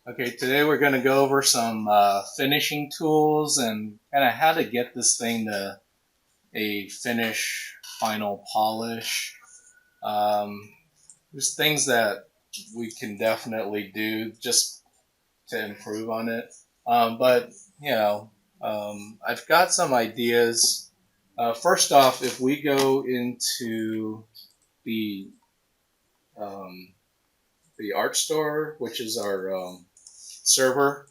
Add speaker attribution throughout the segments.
Speaker 1: Okay, today we're going to go over some finishing tools and kind of how to get this thing to a final polish. Um, there's things that we can definitely do just to improve on it. But, you know, I've got some ideas. First off, if we go into the um, the art store, which is our server,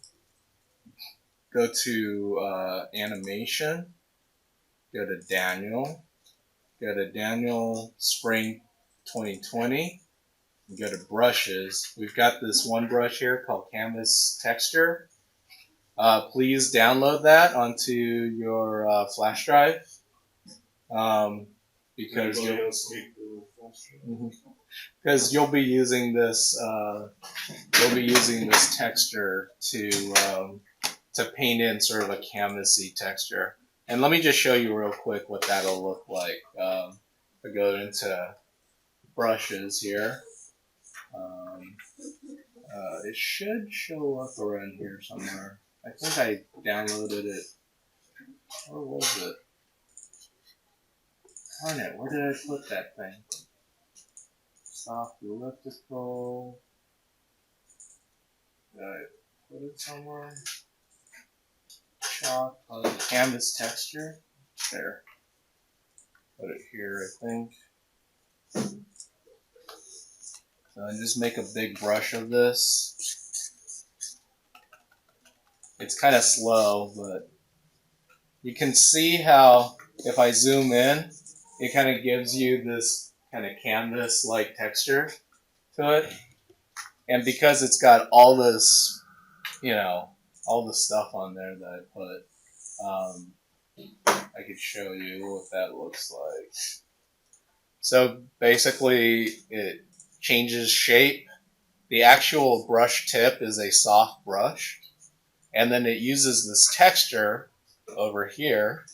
Speaker 1: go to animation, go to Daniel Spring 2020, and go to brushes. We've got this one brush here called Canvas Texture. Please download that onto your flash drive um, because you'll be using this texture to paint in sort of a canvasy texture. And let me just show you real quick what that'll look like. I go into brushes here. Um, it should show up around here somewhere. I think I downloaded it. Where was it? Darn it, where did I put that thing? Soft elliptical. Did I put it somewhere? Chalk, canvas texture. There. Put it here, I think. So I just make a big brush of this. It's kind of slow, but you can see how if I zoom in, it kind of gives you this kind of canvas-like texture to it. And because it's got all this, all the stuff on there that I put, I could show you what that looks like. So basically, it changes shape. The actual brush tip is a soft brush, and then it uses this texture over here.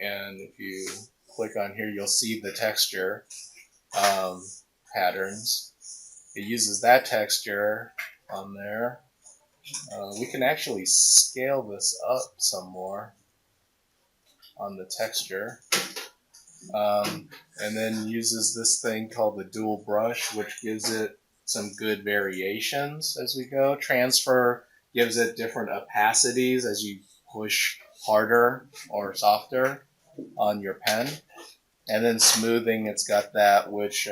Speaker 1: And if you click on here, you'll see the texture patterns. It uses that texture on there. We can actually scale this up some more on the texture. And then uses this thing called the dual brush, which gives it some good variations as we go. Transfer gives it different opacities as you push harder or softer on your pen. And then smoothing, it's got that, which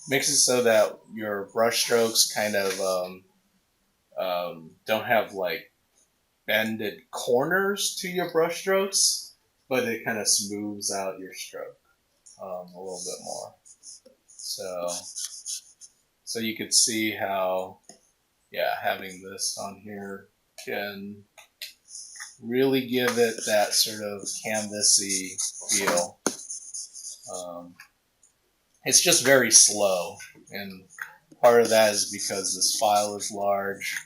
Speaker 1: makes it so that your brush strokes kind of don't have like bended corners to your brush strokes, but it kind of smooths out your stroke a little bit more. So you could see how, having this on here can really give it that sort of canvasy feel. It's just very slow, and part of that is because this file is large.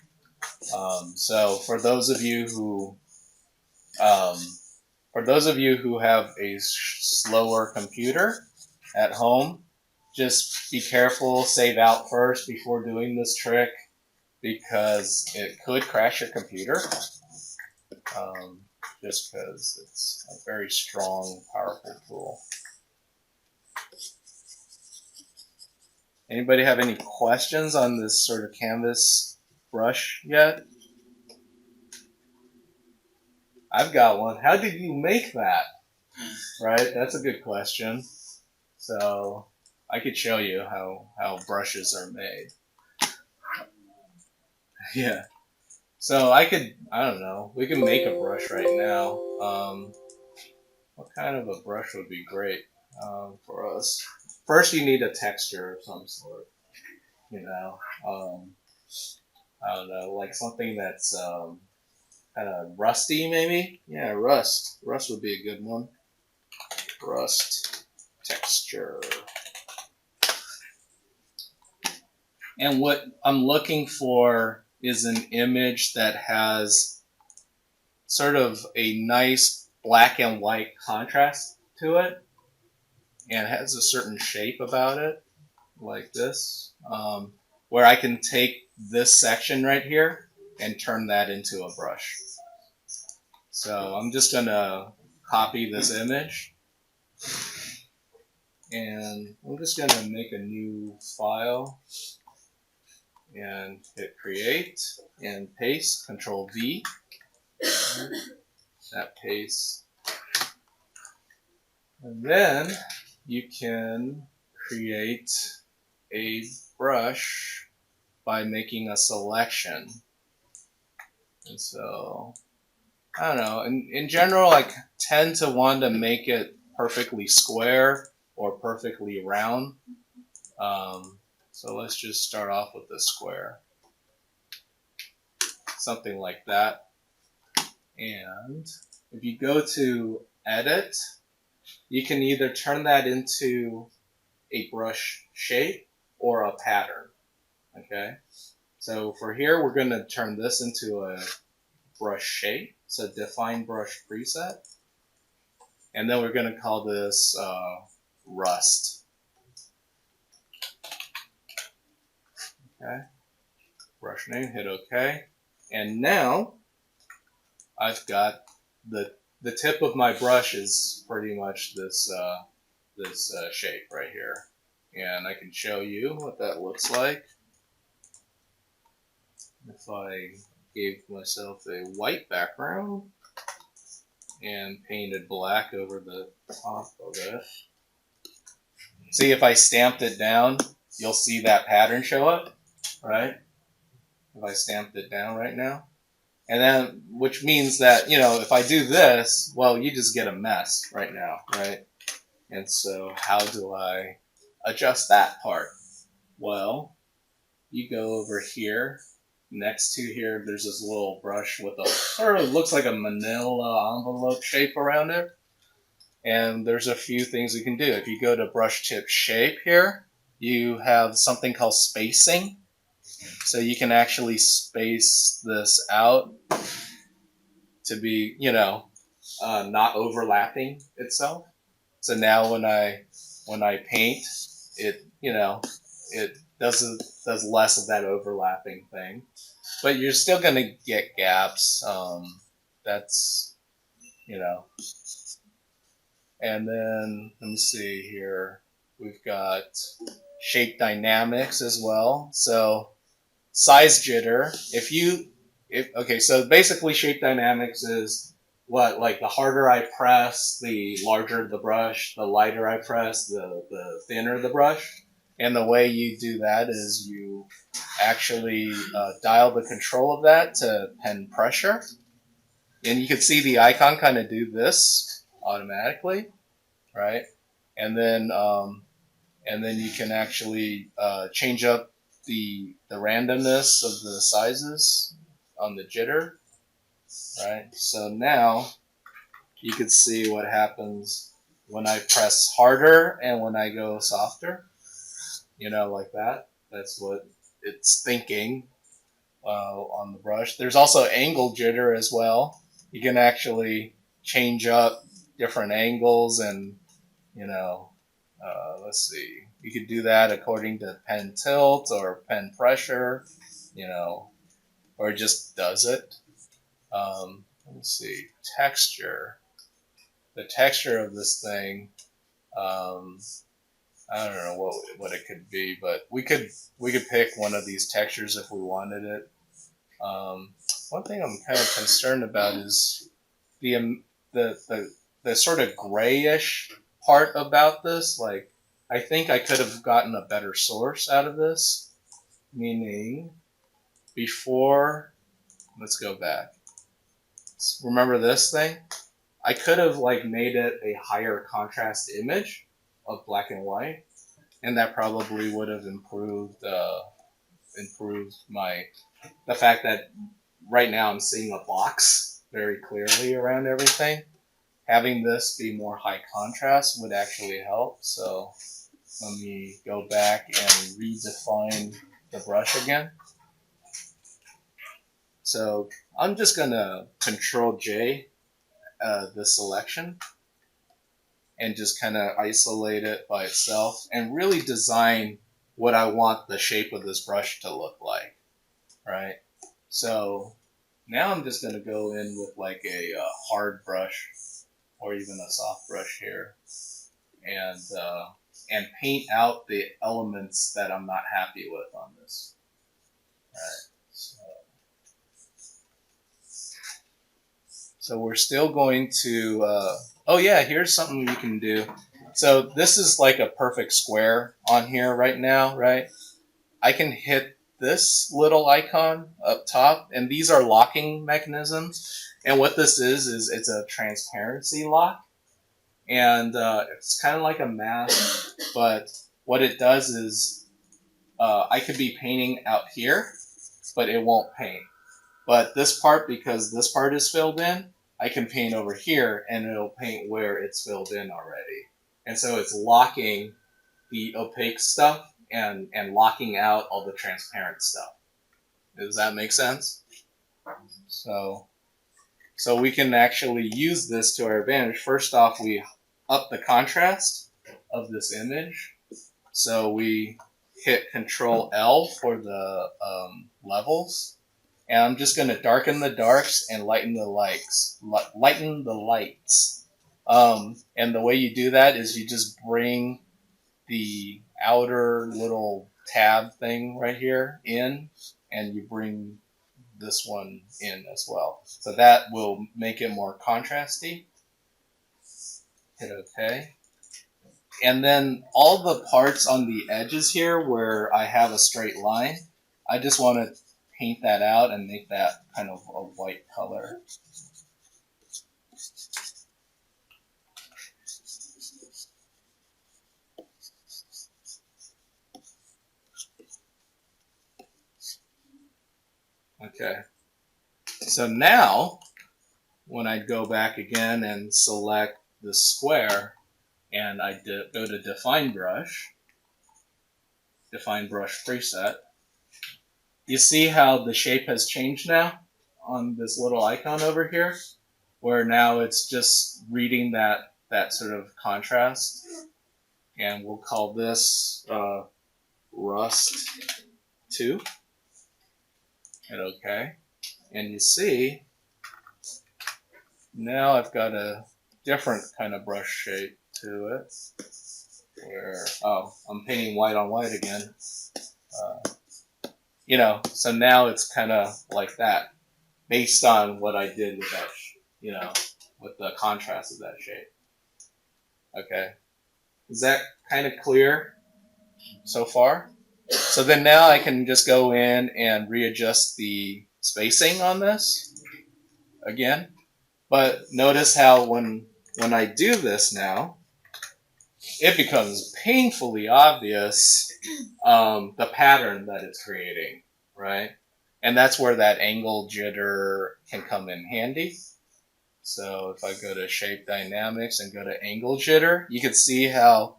Speaker 1: So for those of you who have a slower computer at home, just be careful, save out first before doing this trick, because it could crash your computer, just because it's a very strong, powerful tool. Anybody have any questions on this sort of canvas brush yet? I've got one. How did you make that? Right? That's a good question. So I could show you how brushes are made. Yeah. So I don't know, we can make a brush right now. What kind of a brush would be great for us? First, you need a texture of some sort. I don't know, like something that's kind of rusty, maybe. Yeah, rust. Rust would be a good one. Rust texture. And what I'm looking for is an image that has sort of a nice black and white contrast to it, and has a certain shape about it, like this, where I can take this section right here and turn that into a brush. So I'm just going to copy this image, and I'm just going to make a new file and hit create and paste, Control V. That paste. And then you can create a brush by making a selection. And so, I don't know, in general, I tend to want to make it perfectly square or perfectly round. So let's just start off with the square. Something like that. And if you go to Edit, you can either turn that into a brush shape or a pattern. Okay? So for here, we're going to turn this into a brush shape. So define brush preset. And then we're going to call this rust. Okay. Brush name, hit OK. And now I've got the tip of my brush is pretty much this shape right here. And I can show you what that looks like. If I gave myself a white background and painted black over the top of it. See, if I stamped it down, you'll see that pattern show up, right? If I stamped it down right now. And then, which means that, if I do this, well, you just get a mess right now, right? And so how do I adjust that part? Well, you go over here. Next to here, there's this little brush with a sort of looks like a manila envelope shape around it. And there's a few things we can do. If you go to brush tip shape here, you have something called spacing. So you can actually space this out to be, not overlapping itself. So now when I paint, it does less of that overlapping thing. But you're still gonna get gaps. That's And then let me see here. We've got shape dynamics as well. So size jitter. So basically shape dynamics is what, like the harder I press, the larger the brush, the lighter I press, the thinner the brush. And the way you do that is you actually dial the control of that to pen pressure. And you can see the icon kind of do this automatically, right? And then you can actually change up the randomness of the sizes on the jitter, right? So now you can see what happens when I press harder and when I go softer, like that. That's what it's thinking on the brush. There's also angle jitter as well. You can actually change up different angles and, let's see. You could do that according to pen tilt or pen pressure, or it just does it. Let's see. Texture. The texture of this thing, I don't know what it could be, but we could pick one of these textures if we wanted it. One thing I'm kind of concerned about is the sort of grayish part about this. Like, I think I could have gotten a better source out of this. Meaning, before, let's go back. Remember this thing? I could have made it a higher contrast image of black and white, and that probably would have improved the fact that right now I'm seeing a box very clearly around everything. Having this be more high contrast would actually help. So let me go back and redefine the brush again. So I'm just going to Control J the selection and just kind of isolate it by itself and really design what I want the shape of this brush to look like. right? So now I'm just going to go in with like a hard brush or even a soft brush here and paint out the elements that I'm not happy with on this. Right. So we're still going to, oh yeah, here's something you can do. So this is like a perfect square on here right now, right? I can hit this little icon up top, and these are locking mechanisms. And what this is it's a transparency lock. And it's kind of like a mask, but what it does is I could be painting out here, but it won't paint. But this part, because this part is filled in, I can paint over here and it'll paint where it's filled in already. And so it's locking the opaque stuff and locking out all the transparent stuff. Does that make sense? So we can actually use this to our advantage. First off, we up the contrast of this image. So we hit Control L for the levels. And I'm just going to darken the darks and lighten the lights. Lighten the lights. And the way you do that is you just bring the outer little tab thing right here in, and you bring this one in as well. So that will make it more contrasty. Hit OK. And then all the parts on the edges here where I have a straight line, I just want to paint that out and make that kind of a white color. Okay. So now, when I go back again and select the square, and I go to Define Brush preset, you see how the shape has changed now on this little icon over here, where now it's just reading that sort of contrast. And we'll call this Rust 2. Hit OK. And you see, now I've got a different kind of brush shape to it. Where, oh, I'm painting white on white again. So now it's kind of like that, based on what I did with that, with the contrast of that shape. Okay. Is that kind of clear so far? So then now I can just go in and readjust the spacing on this again. But notice how when I do this now, it becomes painfully obvious the pattern that it's creating, right? And that's where that angle jitter can come in handy. So if I go to Shape Dynamics and go to Angle Jitter, you can see how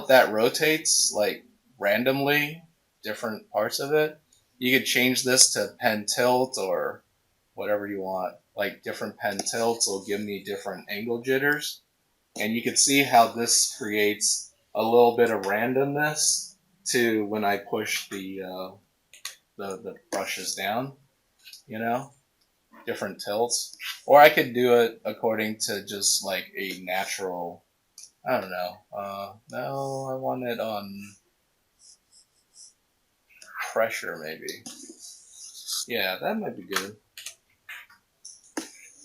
Speaker 1: that rotates like randomly different parts of it. You could change this to pen tilt or whatever you want. Like different pen tilts will give me different angle jitters. And you can see how this creates a little bit of randomness to when I push the brushes down, different tilts. Or I could do it according to just like a natural, I don't know. No, I want it on pressure maybe. Yeah, that might be good.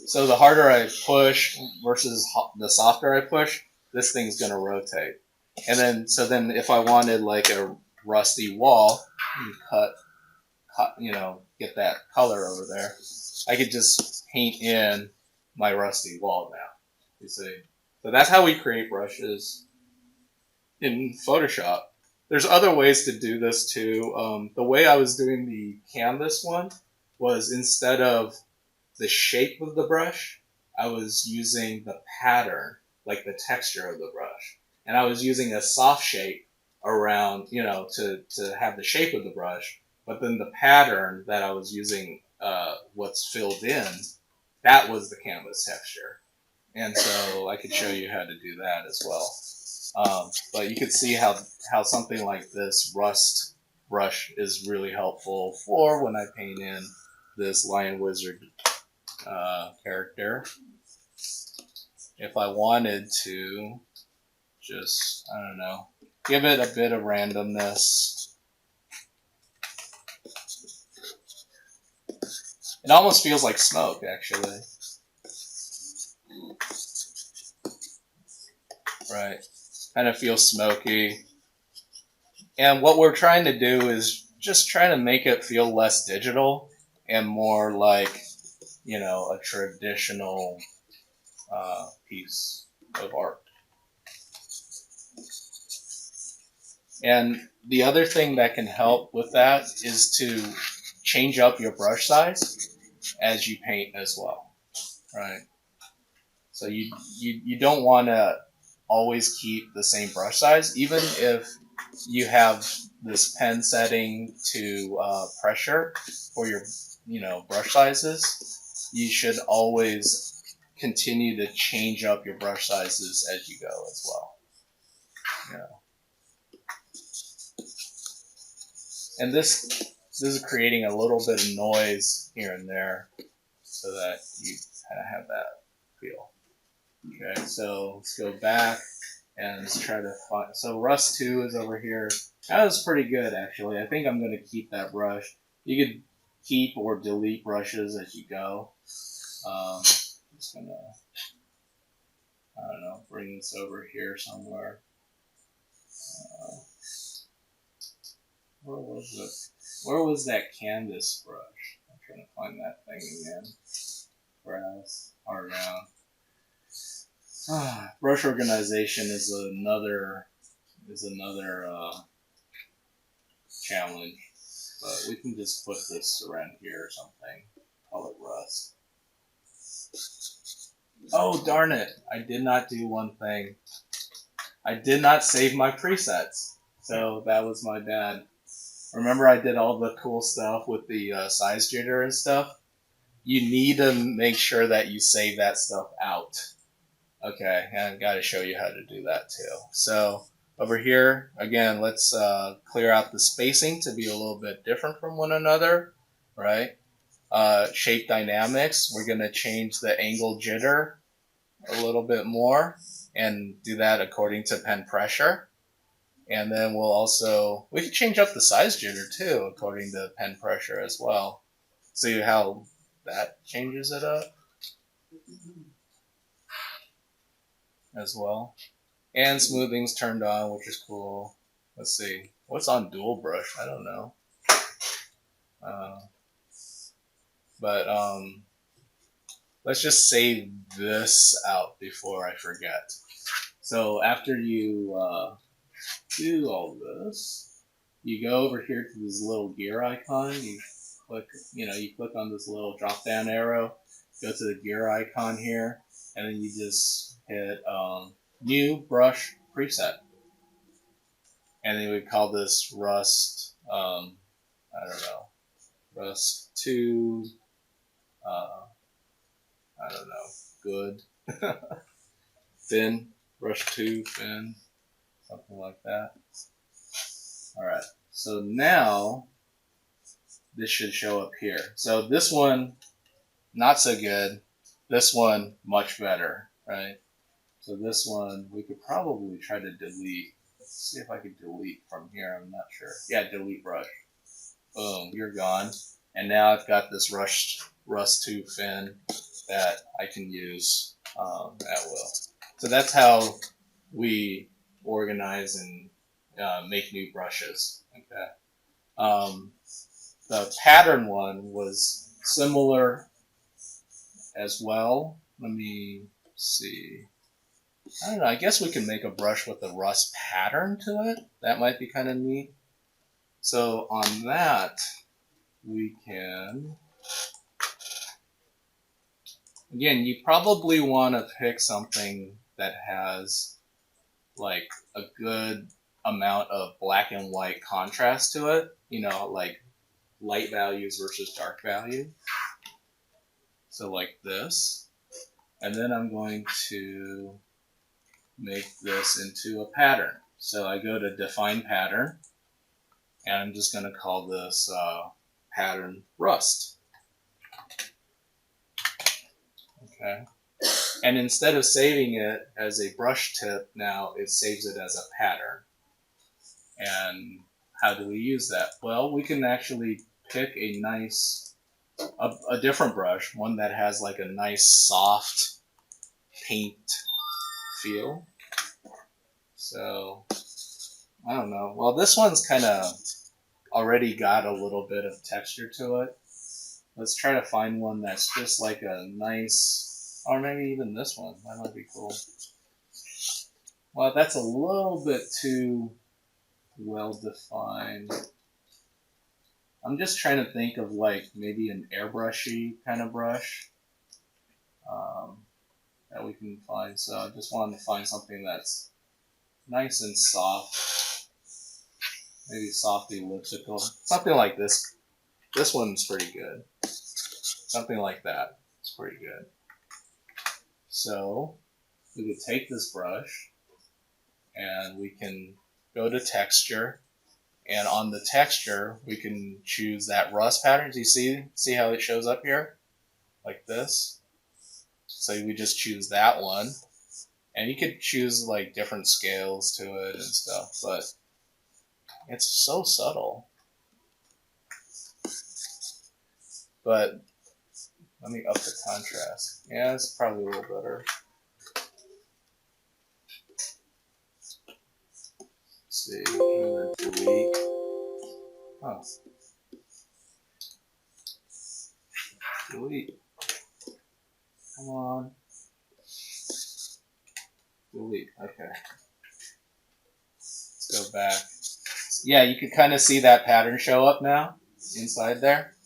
Speaker 1: So the harder I push versus the softer I push, this thing's going to rotate. And then if I wanted like a rusty wall, cut, get that color over there, I could just paint in my rusty wall now. You see? So that's how we create brushes in Photoshop. There's other ways to do this too. The way I was doing the canvas one was instead of the shape of the brush, I was using the pattern, like the texture of the brush. And I was using a soft shape around, to have the shape of the brush, but then the pattern that I was using, what's filled in, that was the canvas texture. And so I could show you how to do that as well. But you could see how something like this Rust brush is really helpful for when I paint in this Lion Wizard character. If I wanted to just, I don't know, give it a bit of randomness. It almost feels like smoke, actually. Right. Kind of feels smoky. And what we're trying to do is just try to make it feel less digital and more like, you know, a traditional piece of art. And the other thing that can help with that is to change up your brush size as you paint as well, right? So you don't want to always keep the same brush size, even if you have this pen setting to pressure for your brush sizes. You should always continue to change up your brush sizes as you go as well. Yeah. And this is creating a little bit of noise here and there so that you kind of have that feel. Okay, so let's go back and let's try to find. So Rust 2 is over here. That was pretty good, actually. I think I'm going to keep that brush. You could keep or delete brushes as you go. I'm just going to, I don't know, bring this over here somewhere. Where was it? Where was that canvas brush? I'm trying to find that thing again. Brass, around. Brush organization is another challenge, but we can just put this around here or something. Call it Rust. Oh darn it! I did not do one thing. I did not save my presets, so that was my bad. Remember I did all the cool stuff with the size jitter and stuff? You need to make sure that you save that stuff out. Okay, and I've got to show you how to do that too. So over here, again, let's clear out the spacing to be a little bit different from one another, right? Shape dynamics, we're going to change the angle jitter a little bit more and do that according to pen pressure. And then we can change up the size jitter too according to pen pressure as well. See how that changes it up as well. And smoothing's turned on, which is cool. Let's see. What's on dual brush? I don't know. But let's just save this out before I forget. So after you do all this, you go over here to this little gear icon. You click on this little drop down arrow, go to the gear icon here, and then you just hit new brush preset. And then we call this Rust, I don't know, Rust 2, I don't know, good, thin, Rush 2, thin, something like that. Alright, so now this should show up here. So this one, not so good. This one, much better, right? So this one, we could probably try to delete. Let's see if I can delete from here. I'm not sure. Yeah, delete brush. Boom, you're gone. And now I've got this Rust 2 fin that I can use at will. So that's how we organize and make new brushes. Okay. The pattern one was similar as well. Let me see. I don't know. I guess we can make a brush with a Rust pattern to it. That might be kind of neat. So on that, we can... Again, you probably want to pick something that has like a good amount of black and white contrast to it. You know, like light values versus dark value. So like this. And then I'm going to make this into a pattern. So I go to define pattern. And I'm just going to call this pattern Rust. Okay. And instead of saving it as a brush tip, now it saves it as a pattern. And how do we use that? Well, we can actually pick a nice, a different brush, one that has like a nice soft paint feel. So, I don't know. Well, this one's kind of already got a little bit of texture to it. Let's try to find one that's just like a nice, or maybe even this one. That might be cool. Well, that's a little bit too well defined. I'm just trying to think of like maybe an airbrushy kind of brush that we can find. So I just wanted to find something that's nice and soft, maybe softly elliptical, something like this. This one's pretty good. Something like that. It's pretty good. So we could take this brush and we can go to texture, and on the texture we can choose that rust pattern. Do you see how it shows up here like this? So we just choose that one, and you could choose like different scales to it and stuff, but it's so subtle. But let me up the contrast. Yeah, it's probably a little better. Let's see, and then delete. Oh, delete. Come on. Delete. Okay. Let's go back. Yeah, you can kind of see that pattern show up now inside there.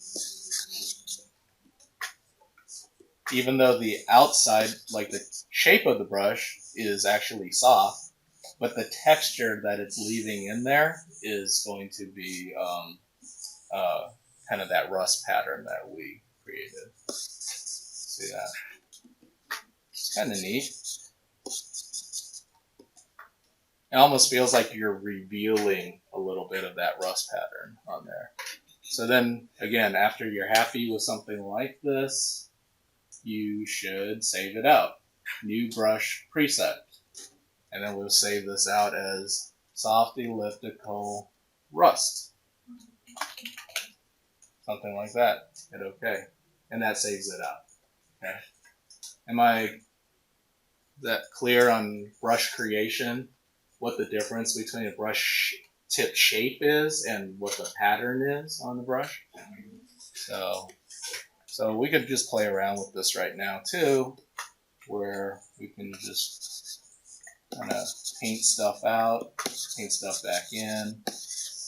Speaker 1: Even though the outside, like the shape of the brush, is actually soft, but the texture that it's leaving in there is going to be kind of that rust pattern that we created. See that? It's kind of neat. It almost feels like you're revealing a little bit of that rust pattern on there. So then, again, after you're happy with something like this, you should save it out. New brush preset. And then we'll save this out as soft elliptical rust. Something like that. Hit OK. And that saves it out. Okay. Am I that clear on brush creation? What the difference between a brush tip shape is and what the pattern is on the brush? So we could just play around with this right now too, where we can just kind of paint stuff out, paint stuff back in.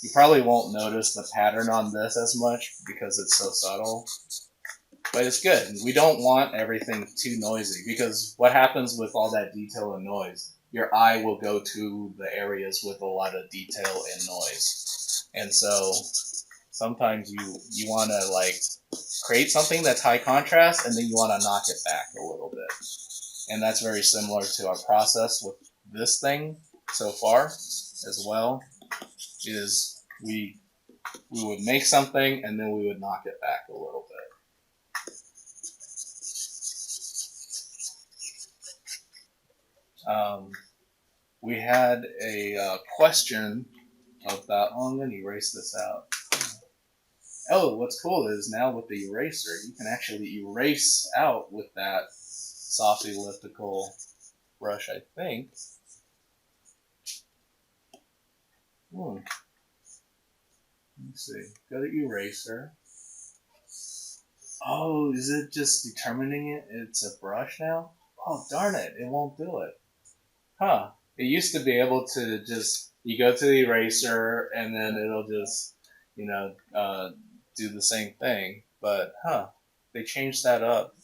Speaker 1: You probably won't notice the pattern on this as much because it's so subtle, but it's good. We don't want everything too noisy, because what happens with all that detail and noise, your eye will go to the areas with a lot of detail and noise. And so sometimes you want to like create something that's high contrast, and then you want to knock it back a little bit. And that's very similar to our process with this thing so far as well, is we would make something and then we would knock it back a little bit. We had a question about, oh, I'm going to erase this out. Oh, what's cool is now with the eraser, you can actually erase out with that soft elliptical brush, I think. Let me see. Go to eraser. Oh, is it just determining it's a brush now? Oh, darn it, it won't do it. Huh. It used to be able to just, you go to the eraser and then it'll just, do the same thing. But, they changed that up.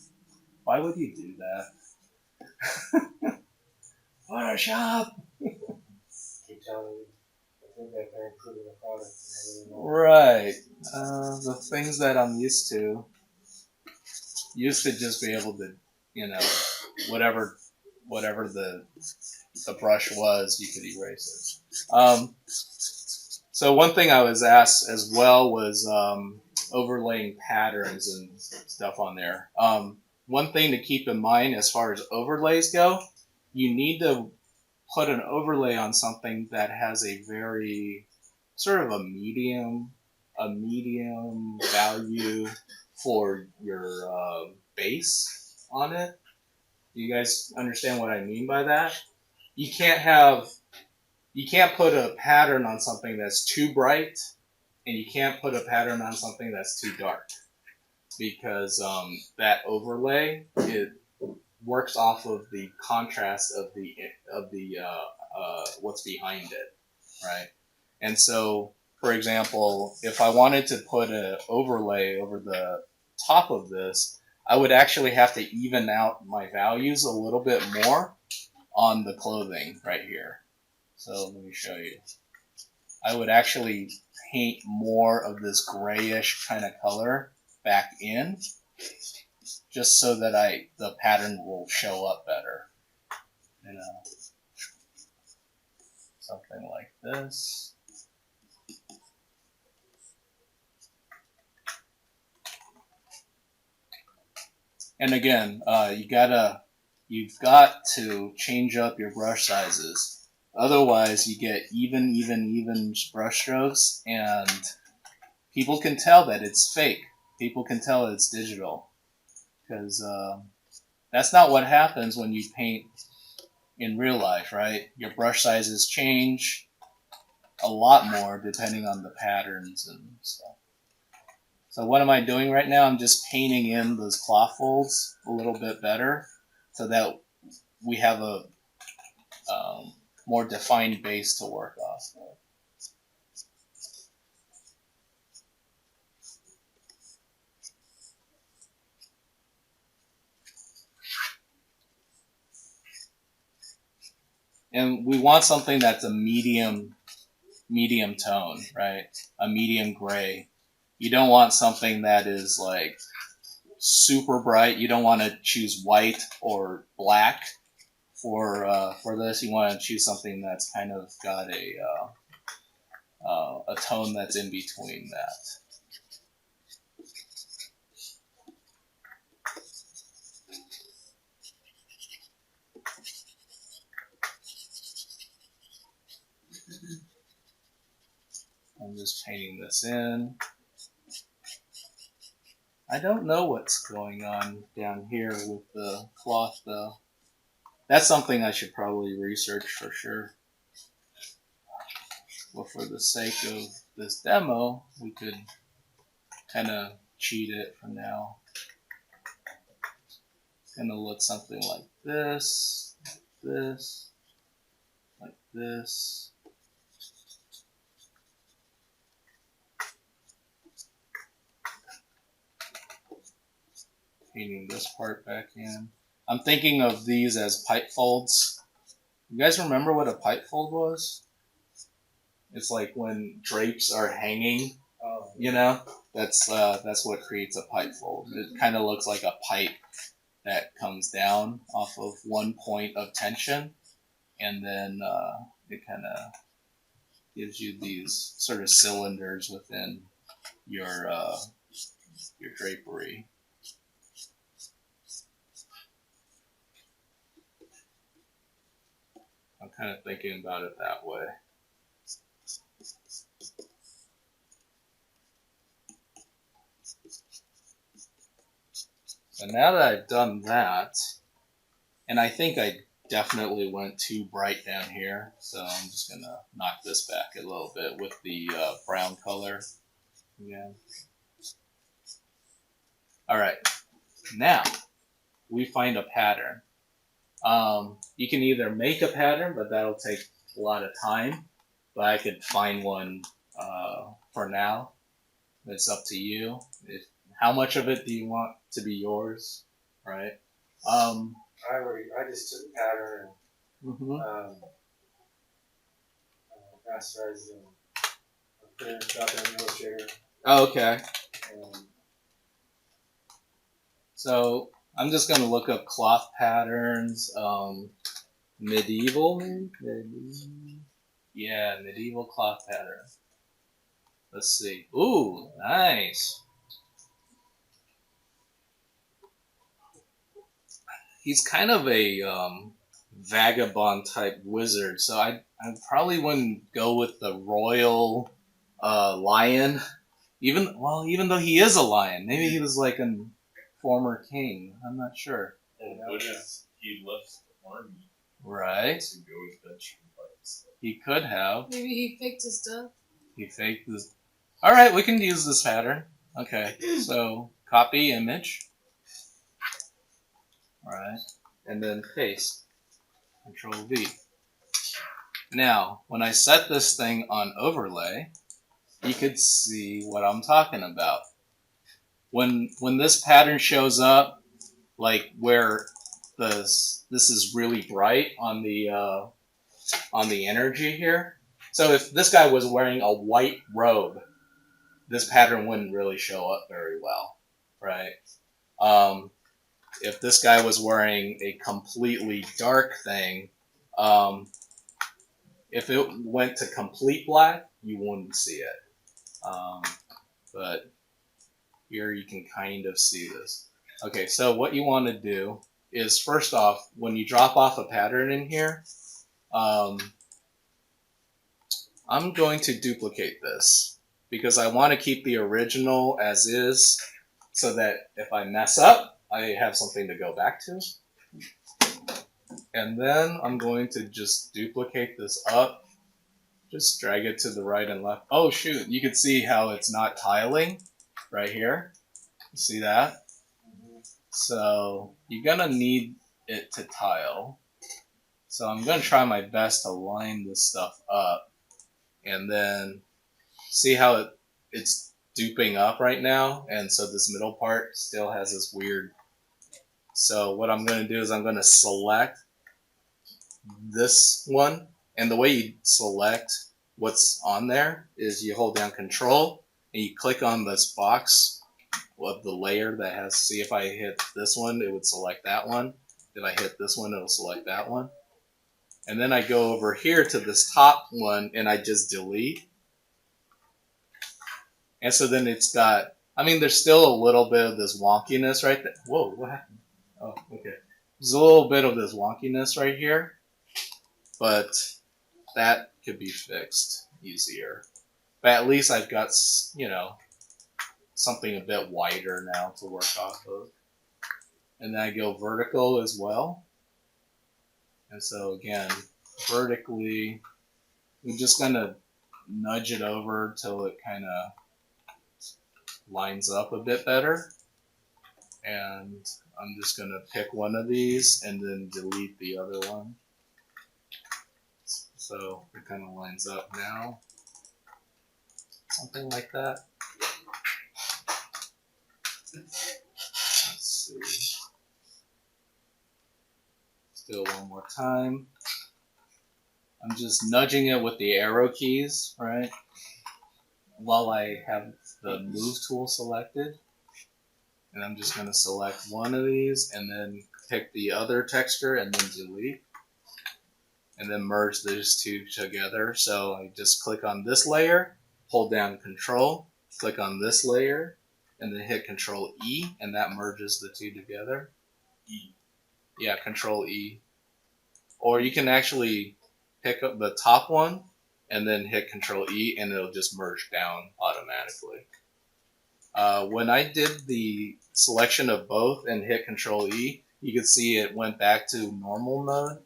Speaker 1: Why would you do that? Photoshop!
Speaker 2: Keep telling you. I think that they're improving the product.
Speaker 1: Right. The things that I'm used to just be able to, whatever the brush was, you could erase it. So one thing I was asked as well was overlaying patterns and stuff on there. One thing to keep in mind as far as overlays go, you need to put an overlay on something that has a very sort of a medium value for your base on it. You guys understand what I mean by that? You can't have you can't put a pattern on something that's too bright, and you can't put a pattern on something that's too dark because that overlay it works off of the contrast of the what's behind it, right? And so, for example, if I wanted to put an overlay over the top of this, I would actually have to even out my values a little bit more on the clothing right here. So let me show you. I would actually paint more of this grayish kind of color back in just so that the pattern will show up better. You know, something like this. And again, you've got to change up your brush sizes. Otherwise, you get even brush strokes, and people can tell that it's fake. People can tell it's digital because that's not what happens when you paint in real life, right? Your brush sizes change a lot more depending on the patterns and stuff. So what am I doing right now? I'm just painting in those cloth folds a little bit better so that we have a um, more defined base to work off of. And we want something that's a medium tone, right? A medium gray. You don't want something that is like super bright. You don't want to choose white or black for this. You want to choose something that's kind of got a tone that's in between that. I'm just painting this in. I don't know what's going on down here with the cloth though. That's something I should probably research for sure. But for the sake of this demo, we could kind of cheat it for now. It's gonna look something like this, like this. Painting this part back in. I'm thinking of these as pipe folds. You guys remember what a pipe fold was? It's like when drapes are hanging, you know? That's what creates a pipe fold. It kind of looks like a pipe that comes down off of one point of tension, and then it kind of gives you these sort of cylinders within your drapery. I'm kind of thinking about it that way. So now that I've done that, and I think I definitely went too bright down here, so I'm just gonna knock this back a little bit with the brown color. Yeah. All right. Now we find a pattern. You can either make a pattern, but that'll take a lot of time. But I could find one for now. It's up to you. How much of it do you want to be yours, right?
Speaker 2: I just took a pattern
Speaker 1: Mm-hmm.
Speaker 2: and rasterized it and put it out there in Illustrator.
Speaker 1: Oh, okay.
Speaker 2: And
Speaker 1: So I'm just gonna look up cloth patterns. Medieval, maybe? Yeah, medieval cloth pattern. Let's see. Ooh, nice. He's kind of a vagabond type wizard, so I probably wouldn't go with the royal lion. Even though he is a lion, maybe he was like a former king. I'm not sure.
Speaker 3: And what if he left the army
Speaker 1: Right?
Speaker 3: to go adventure by himself?
Speaker 1: He could have.
Speaker 4: Maybe he faked his death.
Speaker 1: He faked this. All right, we can use this pattern. Okay, so copy image. All right, and then paste. Control V. Now, when I set this thing on overlay, you could see what I'm talking about. When this pattern shows up, like where this is really bright on the energy here. So if this guy was wearing a white robe, this pattern wouldn't really show up very well, right? If this guy was wearing a completely dark thing, if it went to complete black, you wouldn't see it. But here you can kind of see this. Okay, so what you want to do is, first off, when you drop off a pattern in here, I'm going to duplicate this because I want to keep the original as is so that if I mess up, I have something to go back to. And then I'm going to just duplicate this up, just drag it to the right and left. Oh shoot, you can see how it's not tiling right here. See that? So you're gonna need it to tile. So I'm gonna try my best to line this stuff up, and then see how it's duping up right now, and so this middle part still has this weird. So what I'm gonna do is I'm gonna select this one, and the way you select what's on there is you hold down Control and you click on this box of the layer that has. See, if I hit this one, it would select that one. If I hit this one, it'll select that one. And then I go over here to this top one and I just delete. And so then it's got, I mean, there's still a little bit of this wonkiness right there. Whoa, what happened? Oh, okay. There's a little bit of this wonkiness right here, but that could be fixed easier. But at least I've got, something a bit wider now to work off of. And then I go vertical as well. And so again, vertically, we're just gonna nudge it over till it kind of lines up a bit better. And I'm just gonna pick one of these and then delete the other one. So it kind of lines up now. Something like that. Let's see. Still one more time. I'm just nudging it with the arrow keys, right? While I have the move tool selected. And I'm just going to select one of these and then pick the other texture and then delete. And then merge those two together. So I just click on this layer, hold down Control, click on this layer, and then hit Control E, and that merges the two together.
Speaker 3: E.
Speaker 1: Yeah, Control E. Or you can actually pick up the top one and then hit Control E, and it'll just merge down automatically. When I did the selection of both and hit Control E, you could see it went back to normal mode.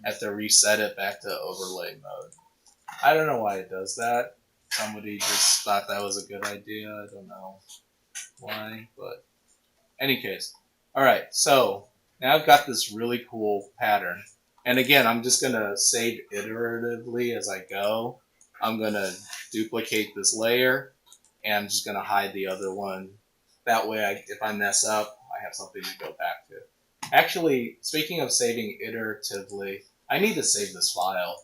Speaker 1: I have to reset it back to overlay mode. I don't know why it does that. Somebody just thought that was a good idea. I don't know why, but any case. Alright, so now I've got this really cool pattern. And again, I'm just going to save iteratively as I go. I'm going to duplicate this layer, and I'm just going to hide the other one. That way, if I mess up, I have something to go back to. Actually, speaking of saving iteratively, I need to save this file.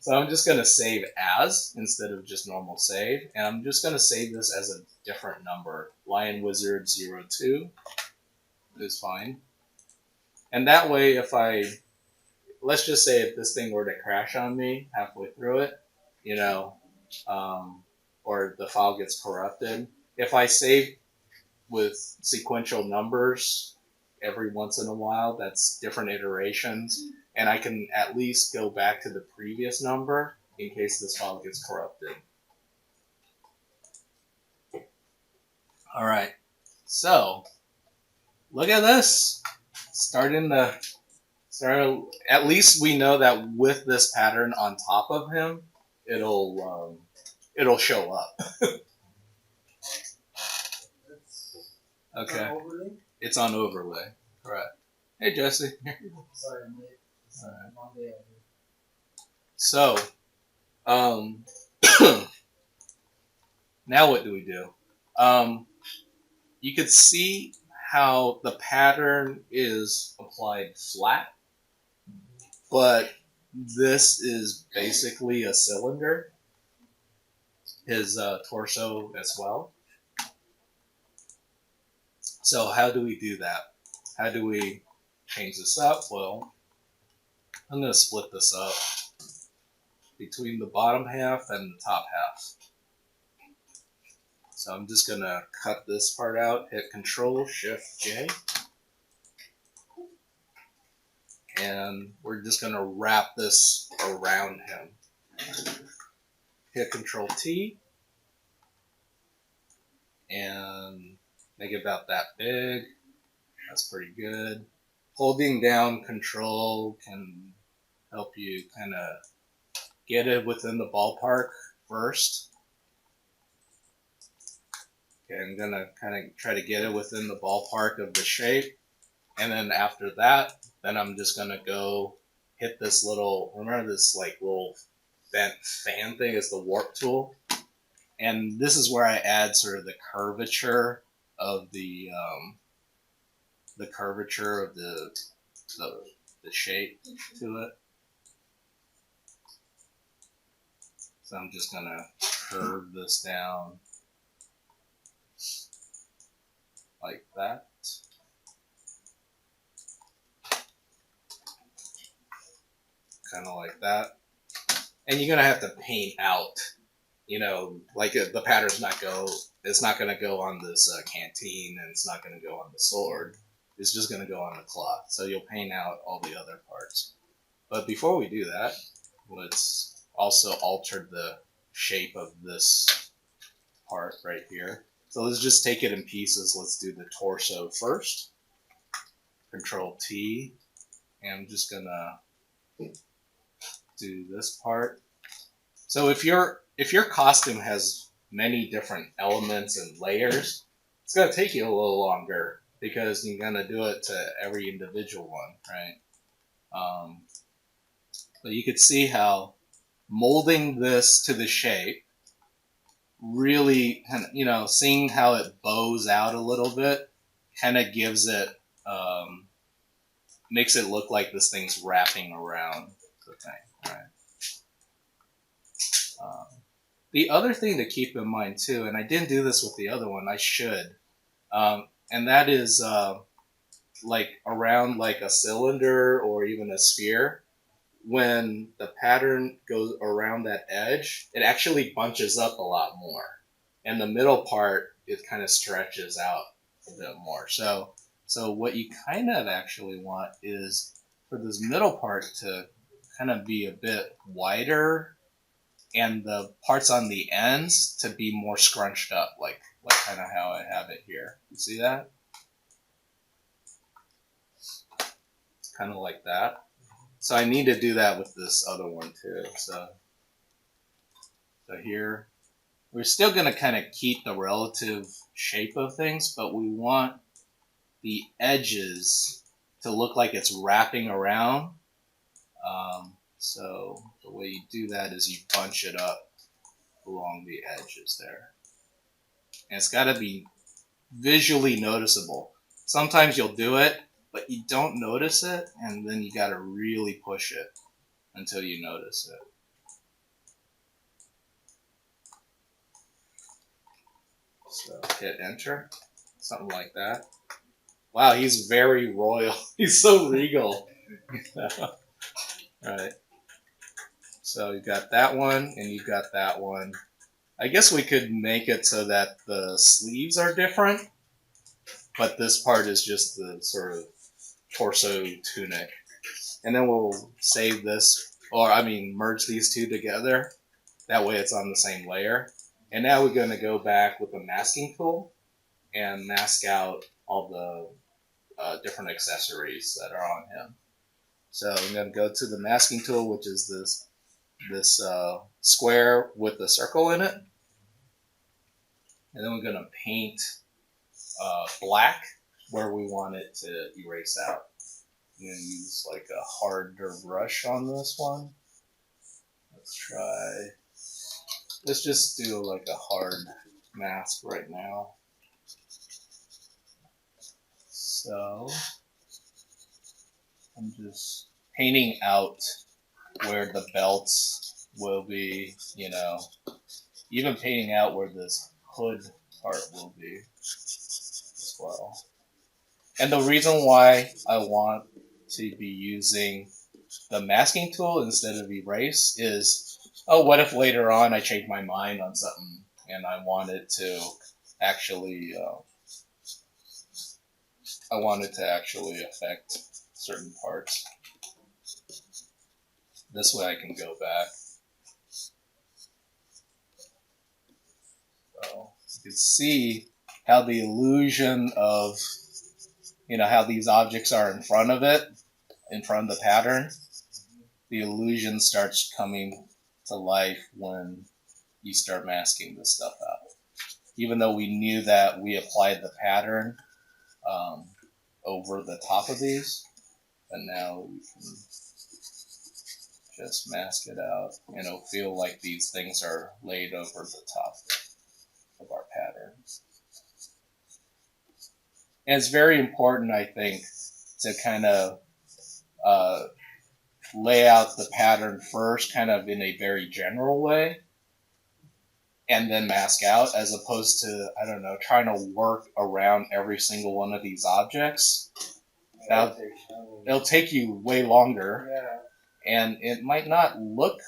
Speaker 1: So I'm just going to save as instead of just normal save. And I'm just going to save this as a different number. Lion Wizard 02 is fine. And that way, let's just say if this thing were to crash on me halfway through it, or the file gets corrupted. If I save with sequential numbers every once in a while, that's different iterations, and I can at least go back to the previous number in case this file gets corrupted. All right, so look at this. At least we know that with this pattern on top of him, it'll show up. Okay, it's on overlay. Correct. Hey Jesse.
Speaker 2: Sorry, I'm late. It's
Speaker 1: Alright.
Speaker 2: a long day out here.
Speaker 1: So, now what do we do? You could see how the pattern is applied flat, but this is basically a cylinder. His torso as well. So how do we do that? How do we change this up? Well, I'm going to split this up between the bottom half and the top half. So I'm just going to cut this part out, hit Control Shift J, and we're just going to wrap this around him. Hit Control T, and make it about that big. That's pretty good. Holding down Control can help you kind of get it within the ballpark first. Okay, I'm gonna kind of try to get it within the ballpark of the shape, and then after that, then I'm just gonna go hit this little, remember this like little bent fan thing is the warp tool, and this is where I add sort of the curvature of the shape to it. So I'm just gonna curve this down like that. Kind of like that. And you're gonna have to paint out, like the pattern's it's not gonna go on this canteen, and it's not gonna go on the sword. It's just gonna go on the cloth. So you'll paint out all the other parts. But before we do that, let's also alter the shape of this part right here. So let's just take it in pieces. Let's do the torso first. Control T, and I'm just gonna do this part. So if your costume has many different elements and layers, it's gonna take you a little longer because you're gonna do it to every individual one, right? But you could see how molding this to the shape really, seeing how it bows out a little bit, kind of gives it, makes it look like this thing's wrapping around the thing, right? The other thing to keep in mind too, and I didn't do this with the other one, I should, and that is like around like a cylinder or even a sphere, when the pattern goes around that edge, it actually bunches up a lot more. And the middle part, it kind of stretches out a bit more. So what you kind of actually want is for this middle part to kind of be a bit wider, and the parts on the ends to be more scrunched up, like kind of how I have it here. You see that? Kind of like that. So I need to do that with this other one too. So here, we're still going to kind of keep the relative shape of things, but we want the edges to look like it's wrapping around. So the way you do that is you bunch it up along the edges there. And it's got to be visually noticeable. Sometimes you'll do it, but you don't notice it, and then you got to really push it until you notice it. So hit enter, something like that. Wow, he's very royal. He's so regal. Right. So you got that one and you got that one. I guess we could make it so that the sleeves are different, but this part is just the sort of torso tunic. And then we'll save this, or I mean merge these two together. That way it's on the same layer. And now we're going to go back with the masking tool and mask out all the different accessories that are on him. So I'm going to go to the masking tool, which is this square with a circle in it. And then we're going to paint black where we want it to erase out. I'm going to use like a harder brush on this one. Let's just do like a hard mask right now. So I'm just painting out where the belts will be, even painting out where this hood part will be as well. And the reason why I want to be using the masking tool instead of erase is, what if later on I change my mind on something and I want it to actually affect certain parts. This way I can go back. So you can see how the illusion of, how these objects are in front of it, in front of the pattern. The illusion starts coming to life when you start masking this stuff out. Even though we knew that we applied the pattern over the top of these, but now we can just mask it out, and it'll feel like these things are laid over the top of our pattern. And it's very important, I think, to kind of lay out the pattern first, kind of in a very general way, and then mask out, as opposed to, I don't know, trying to work around every single one of these objects. Now, it'll take you way longer, and it might not look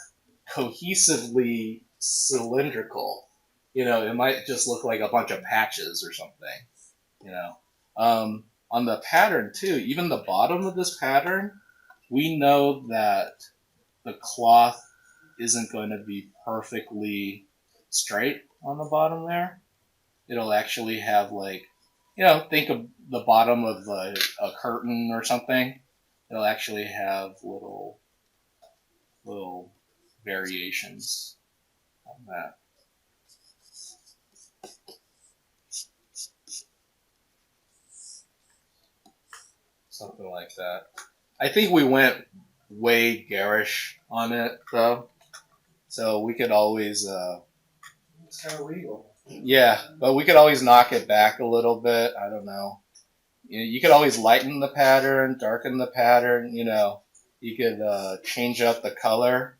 Speaker 1: cohesively cylindrical. It might just look like a bunch of patches or something. On the pattern too, even the bottom of this pattern, we know that the cloth isn't going to be perfectly straight on the bottom there. It'll actually have think of the bottom of a curtain or something. It'll actually have little variations on that. Something like that. I think we went way garish on it though, so we could always
Speaker 2: It's kind of regal.
Speaker 1: yeah, but we could always knock it back a little bit. I don't know. You could always lighten the pattern, darken the pattern. You could change up the color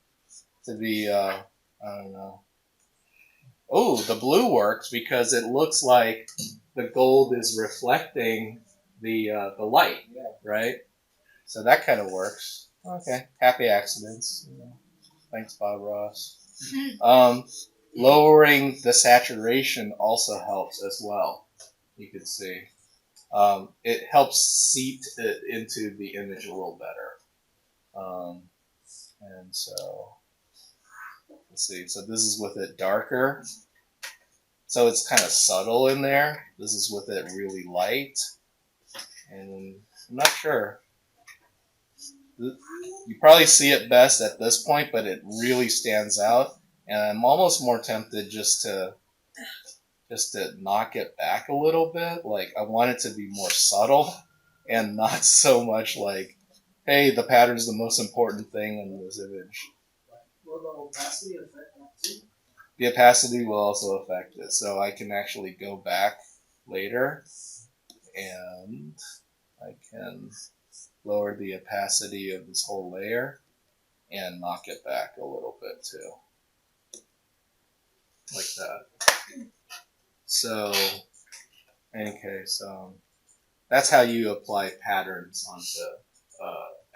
Speaker 1: to be I don't know. Oh, the blue works because it looks like the gold is reflecting the light, right? So that kind of works. Okay, happy accidents. Thanks, Bob Ross. Lowering the saturation also helps as well. You can see. It helps seat it into the image a little better. And so, let's see. So this is with it darker. So it's kind of subtle in there. This is with it really light. And I'm not sure. You probably see it best at this point, but it really stands out. And I'm almost more tempted just to knock it back a little bit. Like, I want it to be more subtle and not so much like, hey, the pattern's the most important thing in this image.
Speaker 2: Will the opacity affect that too?
Speaker 1: The opacity will also affect it. So I can actually go back later and I can lower the opacity of this whole layer and knock it back a little bit too. Like that. So, in any case, that's how you apply patterns onto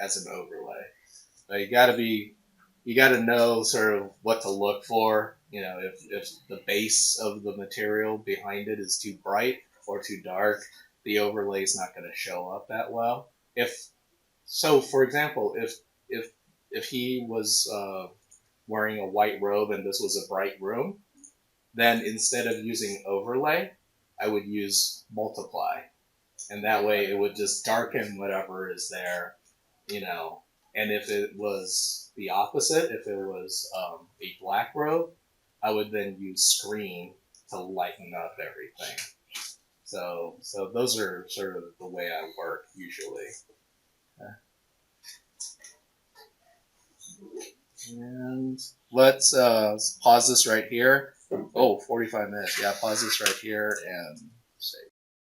Speaker 1: as an overlay. But you you got to know sort of what to look for. You know, if the base of the material behind it is too bright or too dark, the overlay is not going to show up that well. If so, for example, if if he was wearing a white robe and this was a bright room, then instead of using overlay, I would use multiply, and that way it would just darken whatever is there, you know. And if it was the opposite, if it was a black robe, I would then use screen to lighten up everything. So those are sort of the way I work usually. And let's pause this right here. Oh, 45 minutes. Yeah, pause this right here and